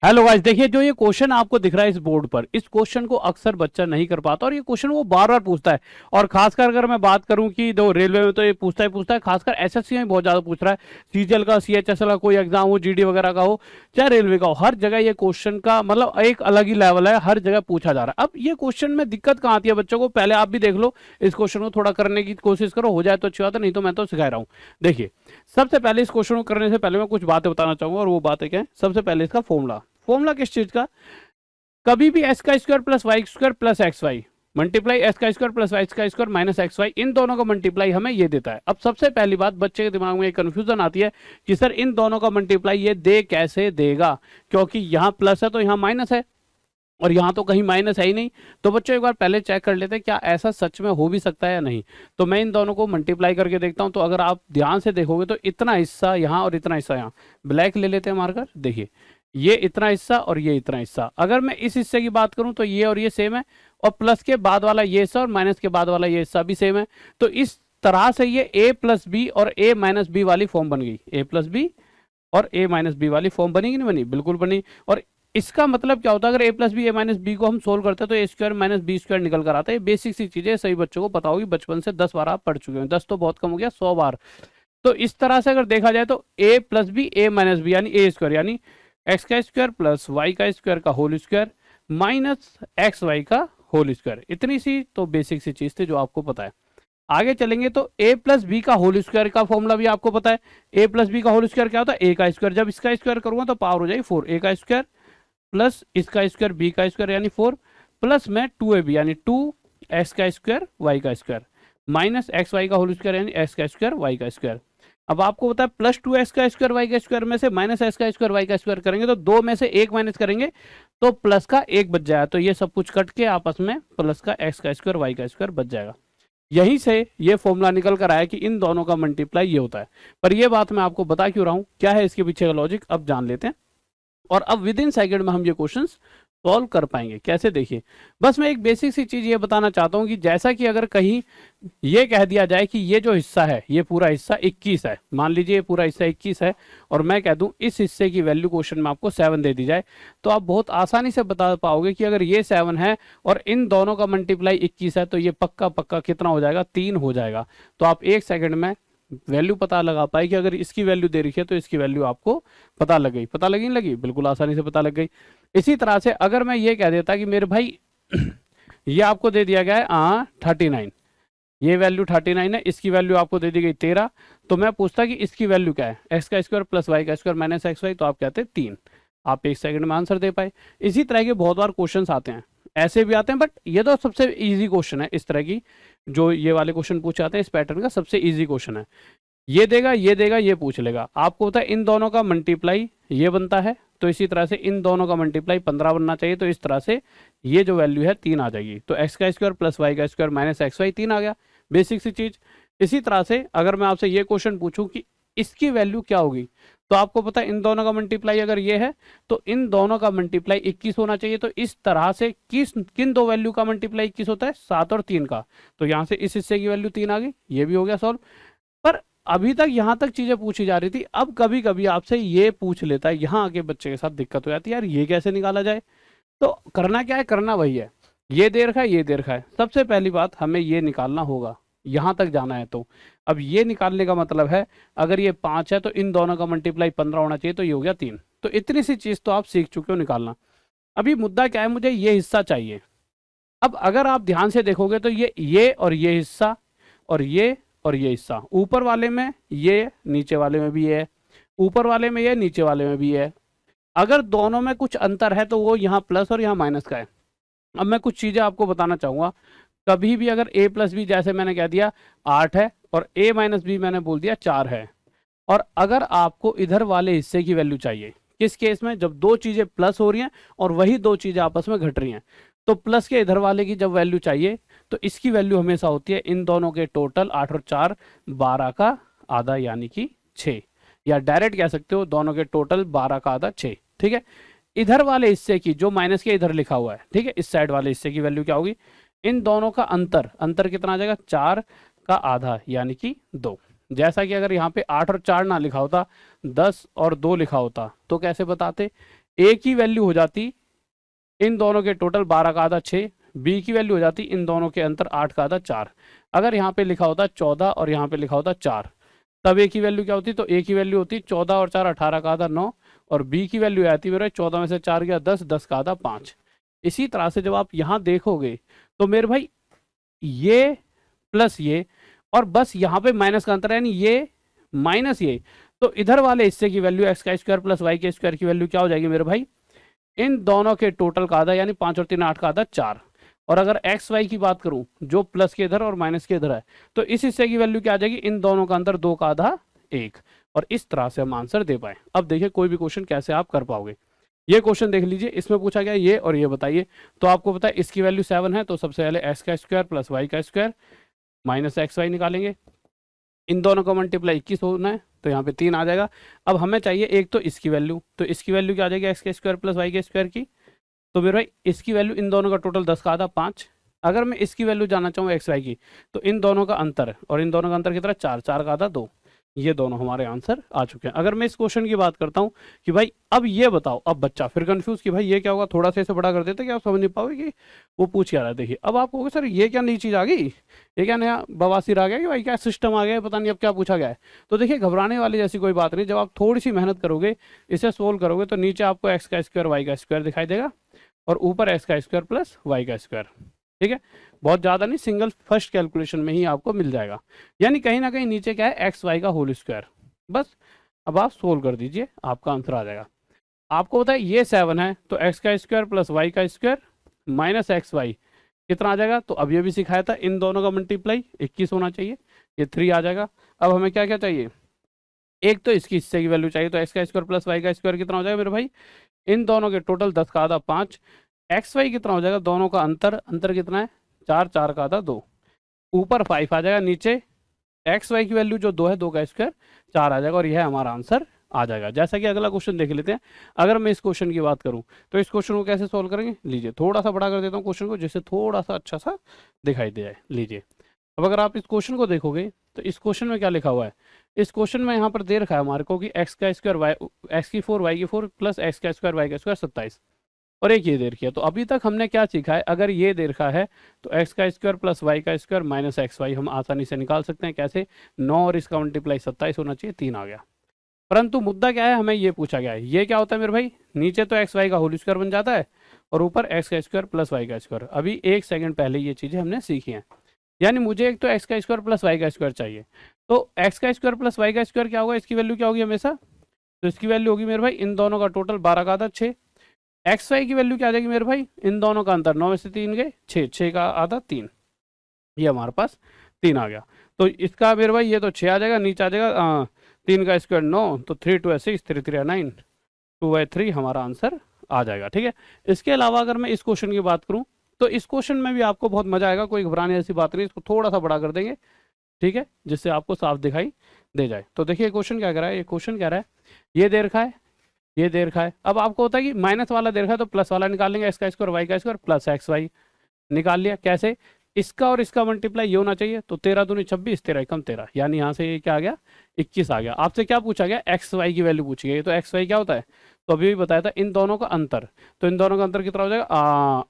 Hello guys, देखिए जो ये क्वेश्चन आपको दिख रहा है इस बोर्ड पर, इस क्वेश्चन को अक्सर बच्चा नहीं कर पाता और ये क्वेश्चन वो बार बार पूछता है। और खासकर अगर मैं बात करूं कि दो रेलवे में तो ये पूछता है, खासकर एसएससी में बहुत ज्यादा पूछ रहा है। सीजीएल का, सीएचएसएल का कोई एग्जाम हो, जीडी वगैरह का हो, चाहे रेलवे का हो, हर जगह ये क्वेश्चन का मतलब एक अलग ही लेवल है, हर जगह पूछा जा रहा है। अब ये क्वेश्चन में दिक्कत कहाँ आती है बच्चों को, पहले आप भी देख लो, इस क्वेश्चन को थोड़ा करने की कोशिश करो, हो जाए तो अच्छी बात है, नहीं तो मैं तो सिखा रहा हूँ। देखिए, सबसे पहले इस क्वेश्चन को करने से पहले मैं कुछ बातें बताना चाहूंगा, और वो बातें क्या है। सबसे पहले इसका फॉर्मूला किस चीज का, कभी भी एस का square plus Y square plus X Y multiply S का स्क्वायर प्लस वाई का स्क्वायर माइनस एक्स वाई, इन दोनों का मल्टीप्लाई हमें ये देता है। अब सबसे पहली बात, बच्चे के दिमाग में एक कंफ्यूजन आती है कि सर इन दोनों का मल्टीप्लाई ये दे कैसे देगा, क्योंकि यहाँ प्लस है तो यहाँ माइनस है और यहाँ तो कहीं माइनस है ही नहीं। तो बच्चों एक बार पहले चेक कर लेते हैं क्या ऐसा सच में हो भी सकता है या नहीं। तो मैं इन दोनों को मल्टीप्लाई करके देखता हूँ। तो अगर आप ध्यान से देखोगे तो इतना हिस्सा यहाँ और इतना हिस्सा यहाँ, ब्लैक ले लेते हैं मार्कर। देखिए, ये इतना हिस्सा और ये इतना हिस्सा, अगर मैं इस हिस्से की बात करूं तो ये और ये सेम है, और प्लस के बाद वाला ये हिस्सा और माइनस के बाद वाला ये हिस्सा भी सेम है। तो इस तरह से ये a प्लस बी और a माइनस बी वाली फॉर्म बन गई। a प्लस बी और a माइनस बी वाली फॉर्म बनी कि नहीं बनी, बिल्कुल बनी। और इसका मतलब क्या होता है, अगर a plus B a minus B को हम सोल्व करते हैं तो a square minus B square निकल कर आता है। बेसिक सी चीजें सभी बच्चों को पता होगी, बचपन से 10 बार आप पढ़ चुके हैं, 10 तो बहुत कम हो गया, 100 बार। तो इस तरह से अगर देखा जाए तो a plus B a minus B यानी a स्क्वायर यानी एक्स का स्क्वायर प्लस वाई का स्क्वायर का whole square minus X Y का होल स्क्वायर। इतनी सी तो बेसिक सी चीज थी जो आपको पता है। आगे चलेंगे तो a प्लस बी का होल स्क्वायर का फॉर्मूला भी आपको पता है। a प्लस बी का होल स्क्वायर क्या होता है, a का स्क्वायर, जब इसका स्क्वायर करूंगा तो पावर हो जाएगी 4, a का स्क्वायर प्लस इसका स्क्वायर b का स्क्वायर यानी 4 प्लस में 2ab यानी 2 एक्स का स्क्वायर वाई का स्क्वायर माइनस एक्स वाई का होल स्क्वायर यानी एक्स का स्क्वायर वाई का स्क्वायर। अब आपको पता है प्लस 2 एक्स का स्क्वायर वाई का स्क्वायर में से माइनस एक्स का स्क्वायर वाई का स्क्वायर करेंगे तो दो में से एक माइनस करेंगे तो प्लस का एक बच जाएगा। तो ये सब कुछ कट के आपस में प्लस का एक्स का स्क्वायर वाई का स्क्वायर बच जाएगा। यहीं से ये फॉर्मूला निकल कर आया कि इन दोनों का मल्टीप्लाई ये होता है। पर ये बात मैं आपको बता क्यों रहा हूं, क्या है इसके पीछे का लॉजिक, अब जान लेते हैं। और अब विद इन सेकेंड में हम ये क्वेश्चंस सॉल्व कर पाएंगे। कैसे, देखिए, बस मैं एक बेसिक सी चीज ये बताना चाहता हूँ कि जैसा कि अगर कहीं ये कह दिया जाए कि ये जो हिस्सा है, ये पूरा हिस्सा 21 है, मान लीजिए ये पूरा हिस्सा 21 है, और मैं कह दूं इस हिस्से की वैल्यू क्वेश्चन में आपको 7 दे दी जाए, तो आप बहुत आसानी से बता पाओगे कि अगर ये 7 है और इन दोनों का मल्टीप्लाई 21 है तो ये पक्का पक्का कितना हो जाएगा, 3 हो जाएगा। तो आप एक सेकेंड में वैल्यू पता लगा पाए कि अगर इसकी वैल्यू दे रखी है तो इसकी वैल्यू आपको पता लग गई। पता लगी नहीं लगी, बिल्कुल आसानी से पता लग गई। इसी तरह से अगर मैं ये कह देता कि मेरे भाई ये आपको दे दिया गया है 39, ये वैल्यू 39 है, इसकी वैल्यू आपको दे दी गई 13, तो मैं पूछता कि इसकी वैल्यू क्या है, एक्स का स्क्वायर प्लस वाई का स्क्वायर माइनस एक्स वाई, तो आप कहते हैं 3। आप एक सेकंड में आंसर दे पाए। इसी तरह के बहुत बार क्वेश्चन आते हैं, ऐसे भी आते हैं, बट ये तो सबसे इजी क्वेश्चन है इस तरह की, जो ये वाले क्वेश्चन पूछे जाते हैं इस पैटर्न का सबसे इजी क्वेश्चन है। ये देगा ये पूछ लेगा। आपको पता है इन दोनों का मल्टीप्लाई ये बनता है, तो इसी तरह से इन दोनों का मल्टीप्लाई 15 बनना चाहिए, तो इस तरह से ये जो वैल्यू है 3 आ जाएगी। तो एक्स का स्क्वायर प्लस वाई का स्क्वायर माइनस एक्स वाई 3 आ गया, बेसिक सी चीज। इसी तरह से अगर मैं आपसे ये क्वेश्चन पूछूं कि इसकी वैल्यू क्या होगी, तो आपको पता है इन दोनों का मल्टीप्लाई अगर ये है तो इन दोनों का मल्टीप्लाई 21 होना चाहिए। तो इस तरह से किन दो वैल्यू का मल्टीप्लाई 21 होता है, 7 और 3 का। तो यहाँ से इस हिस्से की वैल्यू 3 आ गई, ये भी हो गया सॉल्व। पर अभी तक यहाँ तक चीजें पूछी जा रही थी, अब कभी कभी आपसे ये पूछ लेता है, यहाँ आके बच्चे के साथ दिक्कत हो जाती है, यार ये कैसे निकाला जाए। तो करना क्या है, करना वही है, ये दे रखा है ये दे रखा है। सबसे पहली बात हमें ये निकालना होगा, यहाँ तक जाना है। तो अब ये निकालने का मतलब है अगर ये 5 है तो इन दोनों का मल्टीप्लाई 15 होना चाहिए, तो ये हो गया 3। तो इतनी सी चीज तो आप सीख चुके हो निकालना। अभी मुद्दा क्या है, मुझे ये हिस्सा चाहिए। अब अगर आप ध्यान से देखोगे तो ये और ये हिस्सा और ये हिस्सा, ऊपर वाले में ये, नीचे वाले में भी है, ऊपर वाले में ये, नीचे वाले में भी है। अगर दोनों में कुछ अंतर है तो वो यहाँ प्लस और यहाँ माइनस का है। अब मैं कुछ चीजें आपको बताना चाहूंगा। कभी भी अगर a प्लस बी, जैसे मैंने कह दिया 8 है और a माइनस बी मैंने बोल दिया 4 है, और अगर आपको इधर वाले हिस्से की वैल्यू चाहिए, किस केस में, जब दो चीजें प्लस हो रही हैं और वही दो चीजें आपस में घट रही हैं, तो प्लस के इधर वाले की जब वैल्यू चाहिए तो इसकी वैल्यू हमेशा होती है इन दोनों के टोटल 8 और 4 12 का आधा यानी कि 6, या डायरेक्ट कह सकते हो दोनों के टोटल 12 का आधा 6। ठीक है, इधर वाले हिस्से की जो माइनस के इधर लिखा हुआ है, ठीक है, इस साइड वाले हिस्से की वैल्यू क्या होगी, इन दोनों का अंतर कितना आ जाएगा, 4 का आधा यानी कि 2। जैसा कि अगर यहाँ पे 8 और 4 ना लिखा होता, 10 और 2 लिखा होता, तो कैसे बताते, ए की वैल्यू हो जाती इन दोनों के टोटल 12 का आधा 6, बी की वैल्यू हो जाती इन दोनों के अंतर 8 का आधा 4। अगर यहाँ पे लिखा होता 14 और यहाँ पे लिखा होता 4, तब ए की वैल्यू क्या होती? तो ए की वैल्यू होती 14 और 4 18 का आधा 9, और बी की वैल्यू आती मेरे 14 में से 4 गया 10, 10 का आधा 5। इसी तरह से जब आप यहाँ देखोगे तो मेरे भाई ये प्लस ये, और बस यहाँ पे माइनस का अंतर है, यानी ये माइनस ये, तो इधर वाले हिस्से की वैल्यू एक्स का स्क्वायर प्लस वाई के स्क्वायर की वैल्यू क्या हो जाएगी मेरे भाई? इन दोनों के टोटल का आधा, यानी 5 और 3 8 का आधा 4। और अगर एक्स वाई की बात करूं जो प्लस के इधर और माइनस के इधर है, तो इस हिस्से की वैल्यू क्या आ जाएगी? इन दोनों का अंतर 2 का आधा 1। और इस तरह से हम आंसर दे पाए। अब देखिए कोई भी क्वेश्चन कैसे आप कर पाओगे। ये क्वेश्चन देख लीजिए, इसमें पूछा गया ये और ये बताइए। तो आपको पता है इसकी वैल्यू 7 है, तो सबसे पहले एक्स का स्क्वायर प्लस वाई का स्क्वायर माइनस एक्स वाई निकालेंगे। इन दोनों का मल्टीप्लाई 21 होना है, तो यहाँ पे 3 आ जाएगा। अब हमें चाहिए एक तो इसकी वैल्यू, तो इसकी वैल्यू क्या आ जाएगी? एक्स के स्क्वायर प्लस वाई के स्क्वायर की। तो मेरे भाई इसकी वैल्यू इन दोनों का टोटल 10 का आधा 5। अगर मैं इसकी वैल्यू जानना चाहूँ एक्स वाई की, तो इन दोनों का अंतर, और इन दोनों का अंतर कितना? 4, 4 का आधा 2। ये दोनों हमारे आंसर आ चुके हैं। अगर मैं इस क्वेश्चन की बात करता हूँ कि भाई अब ये बताओ, अब बच्चा फिर कंफ्यूज कि भाई ये क्या होगा, थोड़ा सा इसे बड़ा कर देते कि आप समझ नहीं पाओगे कि वो पूछ क्या रहा है। देखिए अब आप कहोगे सर ये क्या नई चीज़ आ गई, ये क्या नया बवासीर आ गया कि भाई क्या सिस्टम आ गया है, पता नहीं अब क्या पूछा गया है। तो देखिए घबराने वाली जैसी कोई बात नहीं। जब आप थोड़ी सी मेहनत करोगे, इसे सोल्व करोगे, तो नीचे आपको एक्स का स्क्वायर वाई का स्क्वायर दिखाई देगा, और ऊपर एक्स का स्क्वायर प्लस वाई का स्क्वायर। ठीक है, बहुत ज़्यादा नहीं, सिंगल फर्स्ट कैलकुलेशन में ही आपको मिल जाएगा। यानी कहीं ना कहीं नीचे क्या है? एक्स वाई का होल स्क्वायर। बस अब आप सोल्व कर दीजिए, आपका आंसर आ जाएगा। आपको पता है ये 7 है, तो एक्स का स्क्वायर प्लस वाई का स्क्वायर माइनस एक्स वाई कितना आ जाएगा? तो अब ये भी सिखाया था, इन दोनों का मल्टीप्लाई 21 होना चाहिए, ये 3 आ जाएगा। अब हमें क्या क्या चाहिए? एक तो इसकी हिस्से की वैल्यू चाहिए, तो एक्स का स्क्वायर प्लस वाई का स्क्वायर कितना हो जाएगा मेरे भाई? इन दोनों के टोटल 10 का आधा 5। एक्स वाई कितना हो जाएगा? दोनों का अंतर, अंतर कितना है? 4, 4 का आधा 2। ऊपर 5 आ जाएगा, नीचे एक्स वाई की वैल्यू जो 2 है, 2 का स्क्वायर 4 आ जाएगा, और यह हमारा आंसर आ जाएगा। जैसा कि अगला क्वेश्चन देख लेते हैं। अगर मैं इस क्वेश्चन की बात करूं तो इस क्वेश्चन को कैसे सोल्व करेंगे? लीजिए थोड़ा सा बड़ा कर देता हूं क्वेश्चन को, जिससे थोड़ा सा अच्छा सा दिखाई दे जाए। लीजिए अब अगर आप इस क्वेश्चन को देखोगे तो इस क्वेश्चन में क्या लिखा हुआ है? इस क्वेश्चन में यहाँ पर दे रखा है हमारे को कि एक्स का स्क्वायर वाई, एक्स की 4 वाई की 4 प्लस एक्स का स्क्वायर वाई का स्क्वायर 27, और एक ये दे रखी है। तो अभी तक हमने क्या सीखा है? अगर ये दे रखा है तो एक्स का स्क्वायर प्लस वाई का स्क्वायर माइनस एक्स वाई हम आसानी से निकाल सकते हैं। कैसे? 9 और इसका मल्टीप्लाई 27 होना चाहिए, 3 आ गया। परंतु मुद्दा क्या है? हमें ये पूछा गया है, ये क्या होता है मेरे भाई? नीचे तो एक्स वाई का होल स्क्वायर बन जाता है, और ऊपर एक्स का स्क्वायर प्लस वाई का स्क्वायर। अभी 1 सेकंड पहले ये चीज़ें हमने सीखी हैं। यानी मुझे एक तो एक्स का स्क्वायर प्लस वाई का स्क्वायर चाहिए, तो एक्स का स्क्वायर प्लस वाई का स्क्वायर क्या होगा? इसकी वैल्यू क्या होगी हमेशा? तो इसकी वैल्यू होगी मेरे भाई इन दोनों का टोटल 12 का आधा 6। एक्स वाई की वैल्यू क्या आ जाएगी मेरे भाई? इन दोनों का अंतर 9 में से 3 गए 6, 6 का आधा 3, ये हमारे पास 3 आ गया। तो इसका मेरे भाई ये तो 6 आ जाएगा, नीचे आ जाएगा 3 का स्क्वायर 9, तो 3 2 6, 3 3 9, 2/3 हमारा आंसर आ जाएगा। ठीक है, इसके अलावा अगर मैं इस क्वेश्चन की बात करूं तो इस क्वेश्चन में भी आपको बहुत मजा आएगा, कोई घबराने ऐसी बात नहीं। इसको थोड़ा सा बड़ा कर देंगे, ठीक है, जिससे आपको साफ दिखाई दे जाए। तो देखिए क्वेश्चन क्या कह रहा है? ये क्वेश्चन कह रहा है ये दे रखा है, ये दे रखा है। अब आपको होता है कि माइनस वाला दे रखा है तो प्लस वाला निकाल लेंगे, एक्स का स्क्वायर वाई का स्क्वायर प्लस एक्स वाई निकाल लिया। कैसे? इसका और इसका मल्टीप्लाई ये होना चाहिए, तो 13 दूनी 26, 13 एकम 13, यानी यहाँ से ये क्या आ गया? 21 आ गया। आपसे क्या पूछा गया? एक्स वाई की वैल्यू पूछी गई। तो एक्स वाई क्या होता है? तो अभी भी बताया था इन दोनों का अंतर, तो इन दोनों का अंतर कितना हो जाएगा?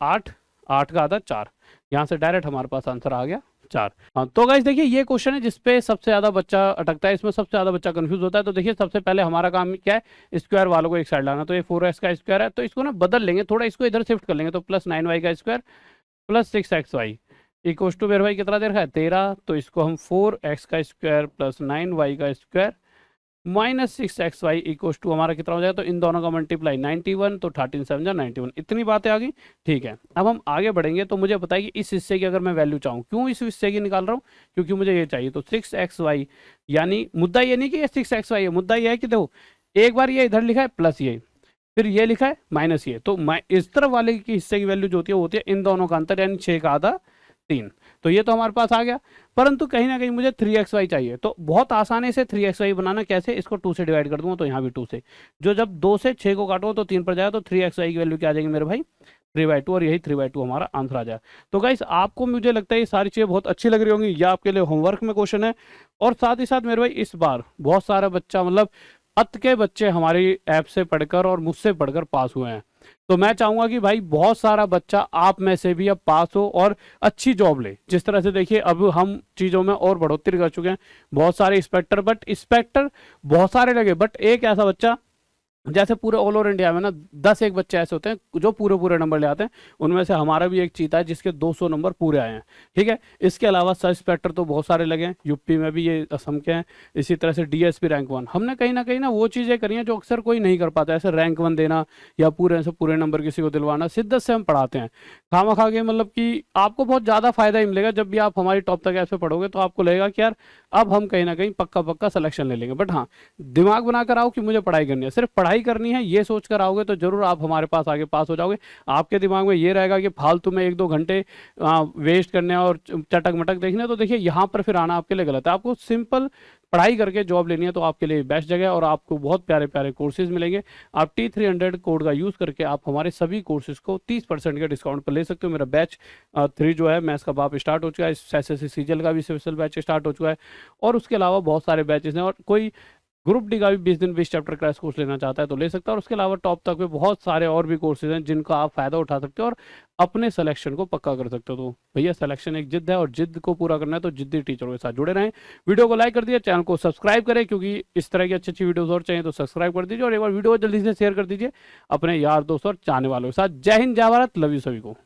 8, 8 का आधा 4, यहाँ से डायरेक्ट हमारे पास आंसर आ गया 4। हाँ, तो गाइस देखिए ये क्वेश्चन है जिसपे सबसे ज़्यादा बच्चा अटकता है, इसमें सबसे ज़्यादा बच्चा कंफ्यूज होता है। तो देखिए सबसे पहले हमारा काम क्या है? स्क्वायर वालों को एक साइड लाना। तो ये 4x का स्क्वायर है, तो इसको ना बदल लेंगे, थोड़ा इसको इधर शिफ्ट कर लेंगे। तो प्लस 9y का square plus 6xy equals to मेरे भाई कितना दे रखा है? 13। तो इसको हम 4x का स्क्वायर प्लस 9y का square minus 6xy equals to हमारा कितना हो जाएगा? तो इन दोनों का मल्टीप्लाई 91, तो 13 7 जा 91। इतनी बातें आ गई, ठीक है। अब हम आगे बढ़ेंगे, तो मुझे बताइए इस हिस्से की अगर मैं वैल्यू चाहूँ, क्यों इस हिस्से की निकाल रहा हूँ? क्योंकि मुझे ये चाहिए। तो 6xy, यानी मुद्दा ये नहीं कि ये 6xy है, मुद्दा ये है कि देखो एक बार ये इधर लिखा है प्लस ये, फिर ये लिखा है माइनस ये, तो इस तरफ वाले की हिस्से की वैल्यू जो होती है वो होती है इन दोनों का अंतर, यानी 6 का आधा 3। तो ये तो हमारे पास आ गया, परंतु कहीं ना कहीं मुझे 3xy चाहिए। तो बहुत आसानी से 3xy बनाना कैसे? इसको 2 से डिवाइड कर दूंगा, तो यहाँ भी 2 से, जो जब 2 से 6 को काटो तो 3 पर जाएगा, तो 3xy की वैल्यू क्या आ जाएगी मेरे भाई? 3/2, और यही 3/2 हमारा आंसर आ जाए। तो गाइस आपको मुझे लगता है ये सारी चीज़ें बहुत अच्छी लग रही होंगी, या आपके लिए होमवर्क में क्वेश्चन है। और साथ ही साथ मेरे भाई इस बार बहुत सारा बच्चा मतलब अत के बच्चे हमारी ऐप से पढ़कर और मुझसे पढ़कर पास हुए हैं। तो मैं चाहूंगा कि भाई बहुत सारा बच्चा आप में से भी अब पास हो और अच्छी जॉब ले। जिस तरह से देखिए अब हम चीज़ों में और बढ़ोतरी कर चुके हैं, बहुत सारे इंस्पेक्टर बहुत सारे लगे, बट एक ऐसा बच्चा, जैसे पूरे ऑल ओवर इंडिया में ना 10 एक बच्चे ऐसे होते हैं जो पूरे पूरे नंबर ले आते हैं, उनमें से हमारा भी एक चीता है जिसके 200 नंबर पूरे आए हैं। ठीक है, इसके अलावा सब इंस्पेक्टर तो बहुत सारे लगे हैं, यूपी में भी ये असम के हैं, इसी तरह से डीएसपी रैंक 1। हमने कहीं ना वो चीज़ें करी हैं जो अक्सर कोई नहीं कर पाता, ऐसे रैंक 1 देना या पूरे से पूरे नंबर किसी को दिलवाना, शिद्दत से हम पढ़ाते हैं खामा खा के। मतलब कि आपको बहुत ज़्यादा फायदा ही मिलेगा जब भी आप हमारी टॉप तक ऐप से पढ़ोगे, तो आपको लगेगा कि यार अब हम कहीं ना कहीं पक्का सिलेक्शन ले लेंगे। बट हाँ, दिमाग बनाकर आओ कि मुझे पढ़ाई करनी है, सिर्फ पढ़ाई करनी है ये सोच कर आओगे तो जरूर आप हमारे पास आगे पास हो जाओगे। आपके दिमाग में ये रहेगा कि फालतू में 1-2 घंटे वेस्ट करने और चटक मटक देखने, तो देखिए यहाँ पर फिर आना आपके लिए गलत है। आपको सिंपल पढ़ाई करके जॉब लेनी है तो आपके लिए बेस्ट जगह है, और आपको बहुत प्यारे प्यारे कोर्सेज मिलेंगे। आप T300 कोड का यूज़ करके आप हमारे सभी कोर्सेज को 30% के डिस्काउंट पर ले सकते हो। मेरा बैच 3 जो है मैथ्स का बाप स्टार्ट हो चुका है, SSC सीजीएल का भी स्पेशल बैच स्टार्ट हो चुका है, और उसके अलावा बहुत सारे बैचेस हैं। और कोई ग्रुप डी का भी 20 दिन 20 चैप्टर क्रैश कोर्स लेना चाहता है तो ले सकता है। और उसके अलावा टॉप तक में बहुत सारे और भी कोर्सेज हैं जिनका आप फायदा उठा सकते हो और अपने सिलेक्शन को पक्का कर सकते हो। तो भैया सिलेक्शन एक जिद है, और जिद को पूरा करना है तो जिद्दी टीचरों के साथ जुड़े रहें। वीडियो को लाइक कर दिए, चैनल को सब्सक्राइब करें, क्योंकि इस तरह की अच्छी अच्छी वीडियोस और चाहिए तो सब्सक्राइब कर दीजिए, और एक बार वीडियो को जल्दी से शेयर कर दीजिए अपने यार दोस्त और चाहने वालों के साथ। जय हिंद, जय भारत, लव यू सभी को।